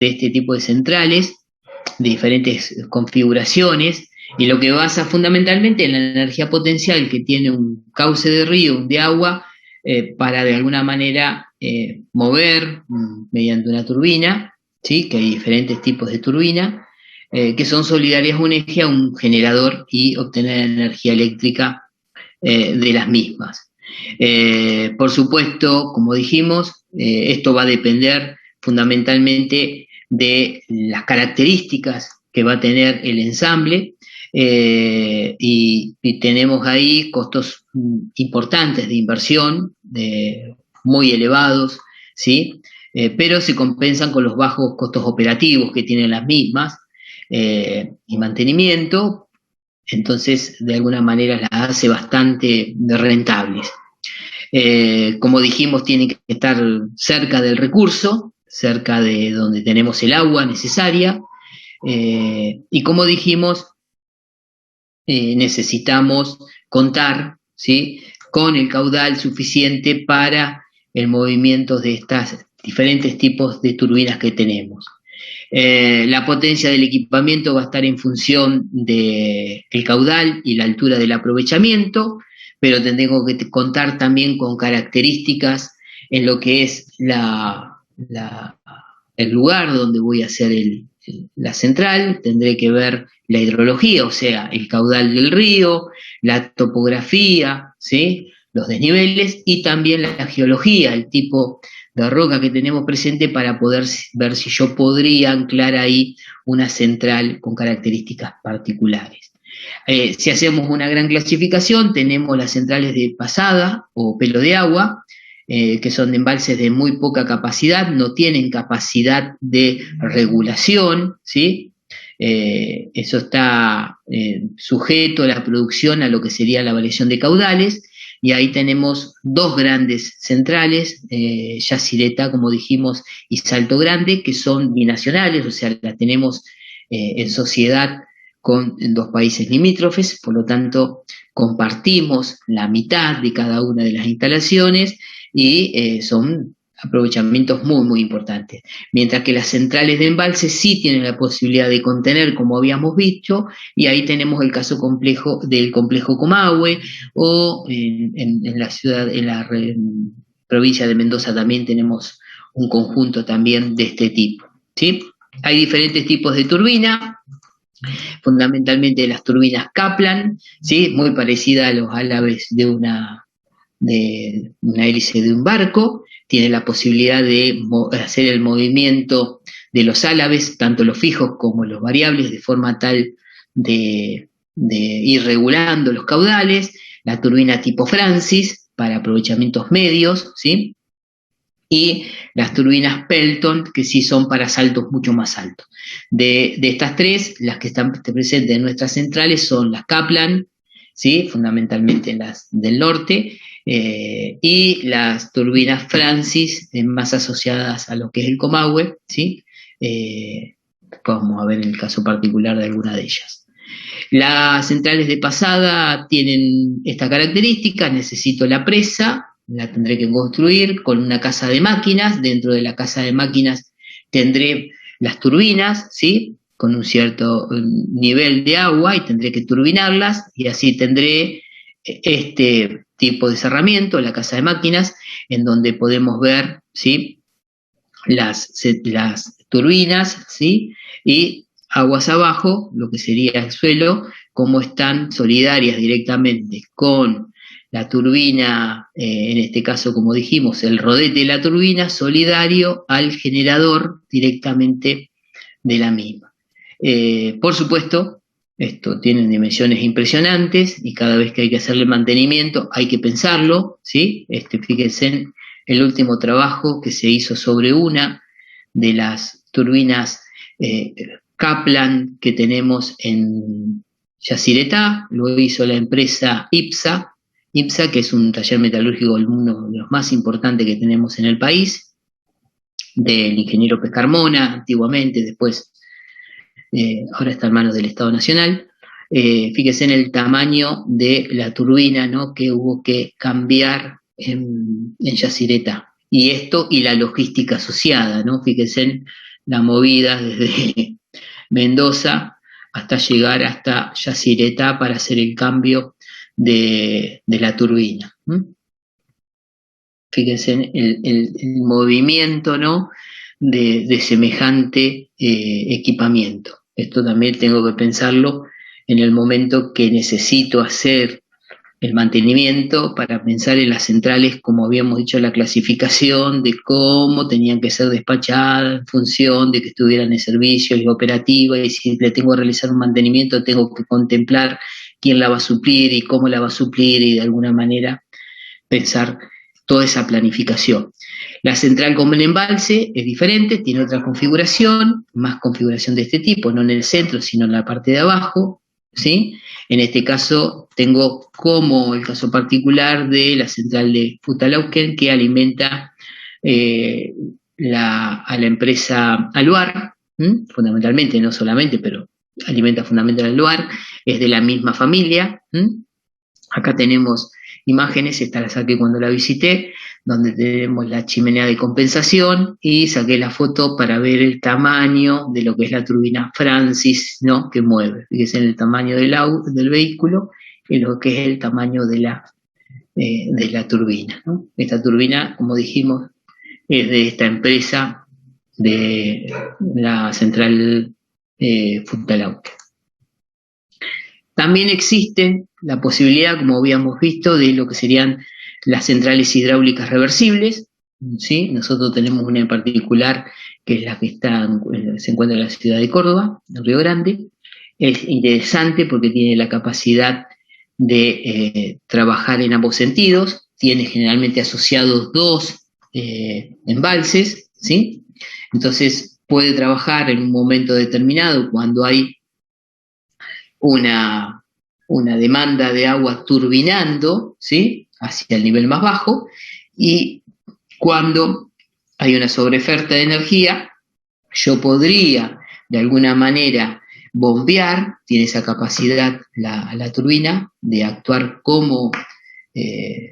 de este tipo de centrales, de diferentes configuraciones, y lo que basa fundamentalmente en la energía potencial que tiene un cauce de río, de agua, para de alguna manera mover mediante una turbina, ¿sí? Que hay diferentes tipos de turbina, que son solidarias a un eje, a un generador, y obtener energía eléctrica de las mismas. Por supuesto, como dijimos, esto va a depender fundamentalmente de las características que va a tener el ensamble, y tenemos ahí costos importantes de inversión, muy elevados, ¿sí? Pero se compensan con los bajos costos operativos que tienen las mismas, y mantenimiento. Entonces, de alguna manera las hace bastante rentables. Como dijimos, tienen que estar cerca del recurso, cerca de donde tenemos el agua necesaria, y como dijimos, necesitamos contar, ¿sí?, con el caudal suficiente para el movimiento de estos diferentes tipos de turbinas que tenemos. La potencia del equipamiento va a estar en función del caudal y la altura del aprovechamiento, pero tendremos que contar también con características en lo que es el lugar donde voy a hacer la central. Tendré que ver la hidrología, o sea, el caudal del río, la topografía, ¿sí?, los desniveles, y también la geología, el tipo de roca que tenemos presente, para poder ver si yo podría anclar ahí una central con características particulares. Si hacemos una gran clasificación, tenemos las centrales de pasada o pelo de agua, que son de embalses de muy poca capacidad, no tienen capacidad de regulación, ¿sí? Eso está sujeto a la producción, a lo que sería la variación de caudales, y ahí tenemos dos grandes centrales, Yacyretá, como dijimos, y Salto Grande, que son binacionales, o sea, la tenemos en sociedad con dos países limítrofes, por lo tanto compartimos la mitad de cada una de las instalaciones, y son aprovechamientos muy, muy importantes. Mientras que las centrales de embalse sí tienen la posibilidad de contener, como habíamos visto, y ahí tenemos el caso complejo del complejo Comahue, o en la ciudad, en la provincia de Mendoza también tenemos un conjunto también de este tipo, ¿sí? Hay diferentes tipos de turbina, fundamentalmente las turbinas Kaplan, ¿sí?, muy parecida a los álabes de una hélice de un barco. Tiene la posibilidad de hacer el movimiento de los álabes, tanto los fijos como los variables, de forma tal de ir regulando los caudales. La turbina tipo Francis, para aprovechamientos medios, ¿sí?, y las turbinas Pelton, que sí son para saltos mucho más altos. De estas tres, las que están presentes en nuestras centrales son las Kaplan, ¿sí?, fundamentalmente las del norte, y las turbinas Francis, más asociadas a lo que es el Comahue, ¿sí? Vamos a ver en el caso particular de alguna de ellas. Las centrales de pasada tienen esta característica: necesito la presa, la tendré que construir con una casa de máquinas. Dentro de la casa de máquinas tendré las turbinas, ¿sí?, con un cierto nivel de agua, y tendré que turbinarlas, y así tendré este tipo de cerramiento, la casa de máquinas, en donde podemos ver, ¿sí?, las turbinas, ¿sí?, y aguas abajo, lo que sería el suelo, cómo están solidarias directamente con la turbina, en este caso, como dijimos, el rodete de la turbina solidario al generador directamente de la misma. Por supuesto, esto tiene dimensiones impresionantes, y cada vez que hay que hacerle mantenimiento hay que pensarlo, ¿sí? Fíjense en el último trabajo que se hizo sobre una de las turbinas Kaplan que tenemos en Yacyretá. Lo hizo la empresa IPSA, que es un taller metalúrgico, uno de los más importantes que tenemos en el país, del ingeniero Pescarmona antiguamente, después ahora está en manos del Estado Nacional. Fíjese en el tamaño de la turbina, ¿no?, que hubo que cambiar en Yacyretá. Y esto y la logística asociada, ¿no? Fíjense en la movida desde Mendoza hasta llegar hasta Yacyretá para hacer el cambio de la turbina. Fíjense en el movimiento, ¿no?, de semejante equipamiento. Esto también tengo que pensarlo en el momento que necesito hacer el mantenimiento, para pensar en las centrales, como habíamos dicho, la clasificación de cómo tenían que ser despachadas en función de que estuvieran en servicio y operativa, y si le tengo que realizar un mantenimiento tengo que contemplar quién la va a suplir y cómo la va a suplir, y de alguna manera pensar toda esa planificación. La central con el embalse es diferente, tiene otra configuración, más configuración de este tipo, no en el centro, sino en la parte de abajo, ¿sí? En este caso tengo como el caso particular de la central de Futtalauken, que alimenta a la empresa Aluar, fundamentalmente, no solamente, pero alimenta fundamentalmente a Aluar, es de la misma familia. Acá tenemos imágenes, esta la saqué cuando la visité, donde tenemos la chimenea de compensación, y saqué la foto para ver el tamaño de lo que es la turbina Francis, ¿no?, que mueve. Fíjense en el tamaño del vehículo y lo que es el tamaño de la turbina, ¿no? Esta turbina, como dijimos, es de esta empresa de la central Futtalauken. También existe la posibilidad, como habíamos visto, de lo que serían las centrales hidráulicas reversibles, ¿sí? Nosotros tenemos una en particular, que es la que se encuentra en la ciudad de Córdoba, en Río Grande. Es interesante porque tiene la capacidad de trabajar en ambos sentidos, tiene generalmente asociados dos embalses, ¿sí? Entonces puede trabajar en un momento determinado cuando hay una demanda de agua turbinando, ¿sí?, hacia el nivel más bajo, y cuando hay una sobreoferta de energía, yo podría de alguna manera bombear, tiene esa capacidad la turbina de actuar como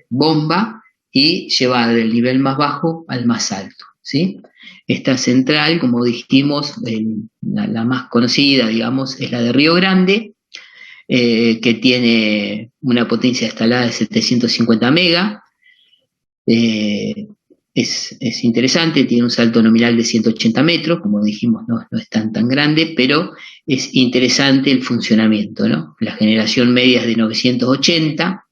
bomba y llevar del nivel más bajo al más alto, ¿sí? Esta central, como dijimos, la más conocida, digamos, es la de Río Grande, que tiene una potencia instalada de 750 mega. Es interesante, tiene un salto nominal de 180 metros, como dijimos, no es tan grande, pero es interesante el funcionamiento, ¿no? La generación media es de 980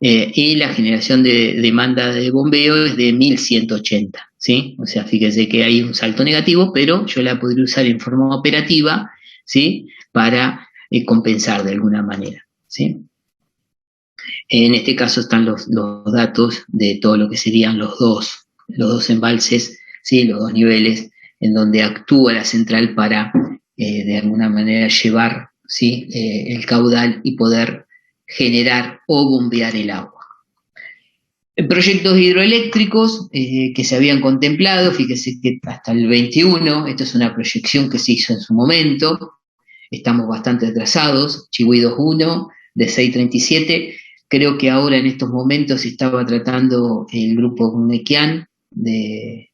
y la generación de demanda de bombeo es de 1180, ¿sí? O sea, fíjense que hay un salto negativo, pero yo la podría usar en forma operativa, ¿sí?, para compensar de alguna manera, ¿sí? En este caso están los datos de todo lo que serían los dos embalses, ¿sí?, los dos niveles en donde actúa la central para de alguna manera llevar, ¿sí?, el caudal y poder generar o bombear el agua. Proyectos hidroeléctricos que se habían contemplado, fíjese que hasta el 21, esto es una proyección que se hizo en su momento, estamos bastante atrasados. Chihuahua 2.1 de 637, creo que ahora en estos momentos estaba tratando el grupo Unequian de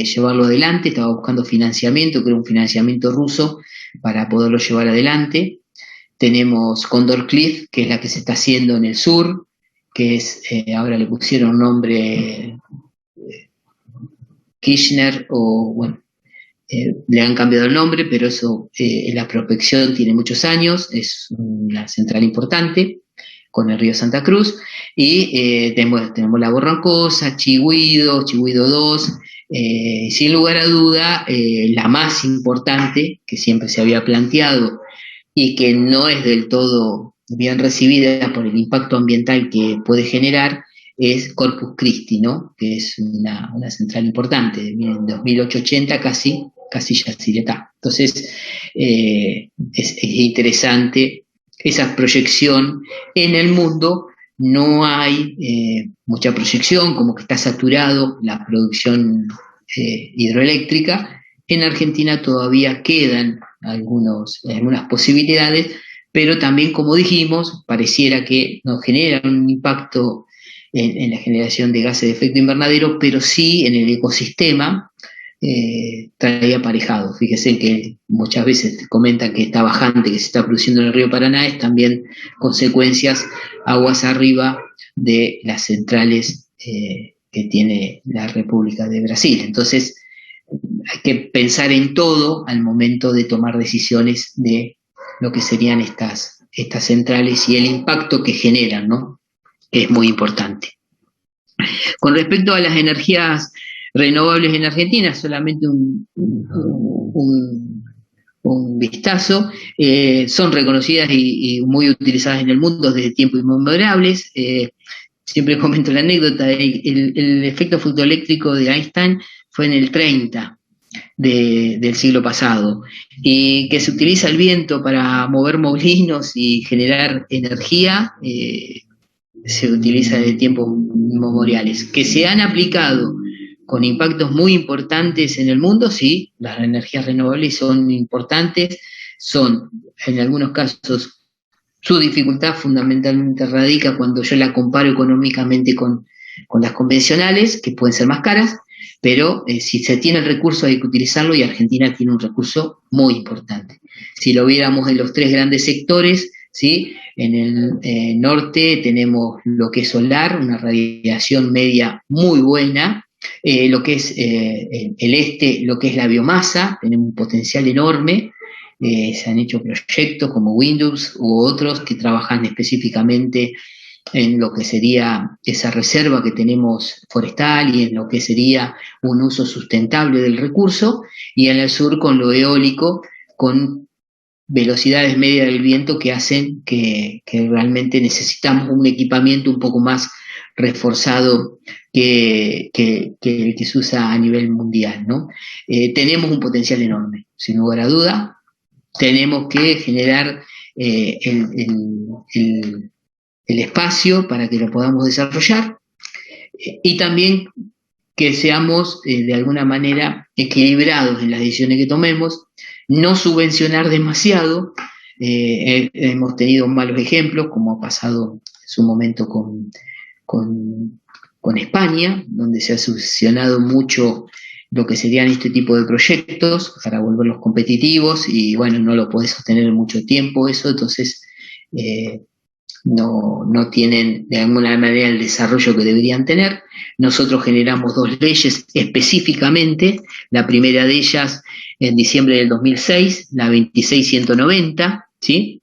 llevarlo adelante, estaba buscando financiamiento, creo un financiamiento ruso para poderlo llevar adelante. Tenemos Condor Cliff, que es la que se está haciendo en el sur, que es, ahora le pusieron nombre Kirchner, o bueno, le han cambiado el nombre, pero eso, la prospección tiene muchos años, es una central importante, con el río Santa Cruz, y tenemos La Borrancosa, Chihuido 2, sin lugar a duda, la más importante, que siempre se había planteado, y que no es del todo bien recibida por el impacto ambiental que puede generar, es Corpus Christi, ¿no?, que es una central importante, en 2880 casi Yacyretá. Entonces, es interesante esa proyección. En el mundo no hay mucha proyección, como que está saturado la producción hidroeléctrica. En Argentina todavía quedan algunas posibilidades, pero también, como dijimos, pareciera que no generan un impacto en la generación de gases de efecto invernadero, pero sí en el ecosistema, trae aparejado. Fíjese que muchas veces comentan que esta bajante que se está produciendo en el río Paraná es también consecuencias aguas arriba de las centrales que tiene la República de Brasil. Entonces, hay que pensar en todo al momento de tomar decisiones de lo que serían estas centrales y el impacto que generan, ¿no? Que es muy importante. Con respecto a las energías renovables en Argentina, solamente un vistazo, son reconocidas y muy utilizadas en el mundo desde tiempos inmemorables. Siempre comento la anécdota, el efecto fotoeléctrico de Einstein fue en el 30 del siglo pasado, y que se utiliza el viento para mover molinos y generar energía, se utiliza desde tiempos inmemoriales. Que se han aplicado con impactos muy importantes en el mundo, sí, las energías renovables son importantes, son en algunos casos, su dificultad fundamentalmente radica cuando yo la comparo económicamente con las convencionales, que pueden ser más caras, pero si se tiene el recurso hay que utilizarlo, y Argentina tiene un recurso muy importante. Si lo viéramos en los tres grandes sectores, ¿sí? En el norte tenemos lo que es solar, una radiación media muy buena, lo que es el este, lo que es la biomasa, tenemos un potencial enorme. Se han hecho proyectos como Windows u otros que trabajan específicamente en lo que sería esa reserva que tenemos forestal y en lo que sería un uso sustentable del recurso, y en el sur con lo eólico, con velocidades medias del viento que hacen que realmente necesitamos un equipamiento un poco más reforzado que el que se usa a nivel mundial, ¿no? Tenemos un potencial enorme, sin lugar a duda. Tenemos que generar el espacio para que lo podamos desarrollar, y también que seamos de alguna manera equilibrados en las decisiones que tomemos, no subvencionar demasiado. Hemos tenido malos ejemplos, como ha pasado en su momento con España, donde se ha subvencionado mucho lo que serían este tipo de proyectos para volverlos competitivos, y bueno, no lo podés sostener mucho tiempo eso, entonces no tienen de alguna manera el desarrollo que deberían tener. Nosotros generamos dos leyes específicamente, la primera de ellas en diciembre del 2006, la 26190, ¿sí?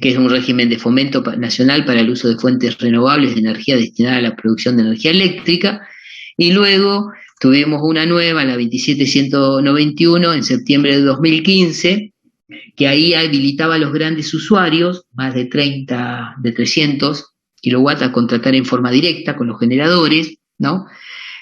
Que es un régimen de fomento nacional para el uso de fuentes renovables de energía destinada a la producción de energía eléctrica, y luego tuvimos una nueva, la 27191, en septiembre de 2015, que ahí habilitaba a los grandes usuarios, más de 300 kilowatts, a contratar en forma directa con los generadores, ¿no?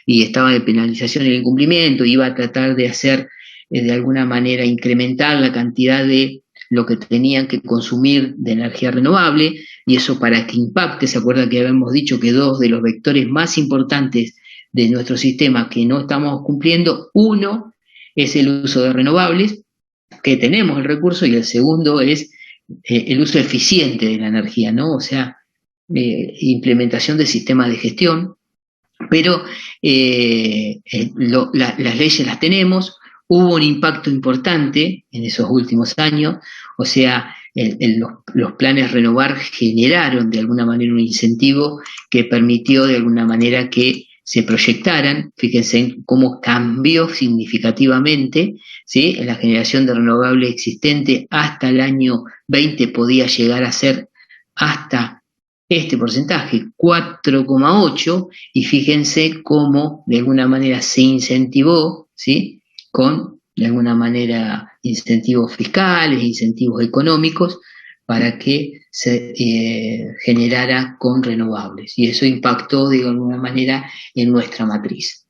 Y estaba de penalización el incumplimiento, iba a tratar de hacer, de alguna manera, incrementar la cantidad de lo que tenían que consumir de energía renovable, y eso para que impacte. Se acuerda que habíamos dicho que dos de los vectores más importantes de nuestro sistema que no estamos cumpliendo, uno es el uso de renovables, que tenemos el recurso, y el segundo es el uso eficiente de la energía, ¿no? O sea, implementación de sistemas de gestión, pero las leyes las tenemos. Hubo un impacto importante en esos últimos años, o sea, los planes Renovar generaron de alguna manera un incentivo que permitió de alguna manera que se proyectaran. Fíjense en cómo cambió significativamente, ¿sí? En la generación de renovables existente hasta el año 20 podía llegar a ser hasta este porcentaje, 4,8, y fíjense cómo de alguna manera se incentivó, ¿sí? Con de alguna manera incentivos fiscales, incentivos económicos, para que se generara con renovables, y eso impactó de alguna manera en nuestra matriz.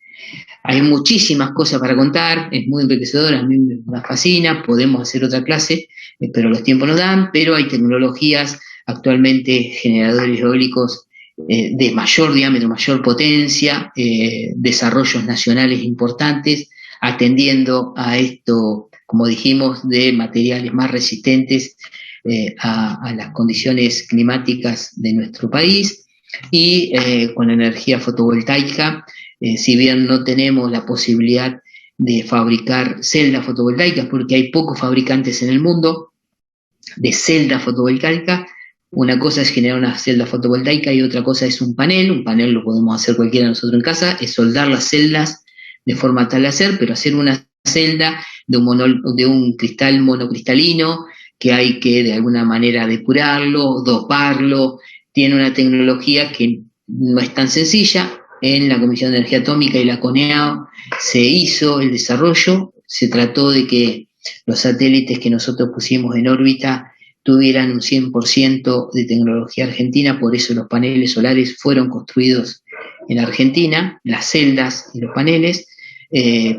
Hay muchísimas cosas para contar, es muy enriquecedor, a mí me fascina, podemos hacer otra clase, pero los tiempos nos dan, pero hay tecnologías actualmente, generadores eólicos de mayor diámetro, mayor potencia, desarrollos nacionales importantes, atendiendo a esto, como dijimos, de materiales más resistentes a las condiciones climáticas de nuestro país, y con energía fotovoltaica, si bien no tenemos la posibilidad de fabricar celdas fotovoltaicas, porque hay pocos fabricantes en el mundo de celda fotovoltaica. Una cosa es generar una celda fotovoltaica y otra cosa es un panel lo podemos hacer cualquiera de nosotros en casa, es soldar las celdas de forma tal de hacer, pero hacer una celda de un cristal monocristalino que hay que de alguna manera depurarlo, doparlo, tiene una tecnología que no es tan sencilla. En la Comisión de Energía Atómica y la CONEAO se hizo el desarrollo, se trató de que los satélites que nosotros pusimos en órbita tuvieran un 100% de tecnología argentina, por eso los paneles solares fueron construidos en Argentina, las celdas y los paneles,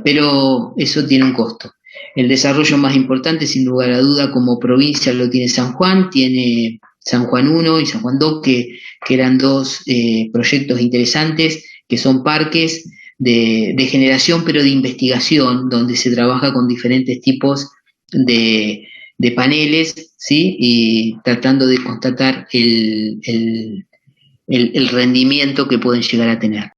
pero eso tiene un costo. El desarrollo más importante, sin lugar a duda, como provincia lo tiene San Juan, tiene San Juan 1 y San Juan 2, que eran dos proyectos interesantes, que son parques de generación, pero de investigación, donde se trabaja con diferentes tipos de paneles, ¿sí? Y tratando de constatar el rendimiento que pueden llegar a tener.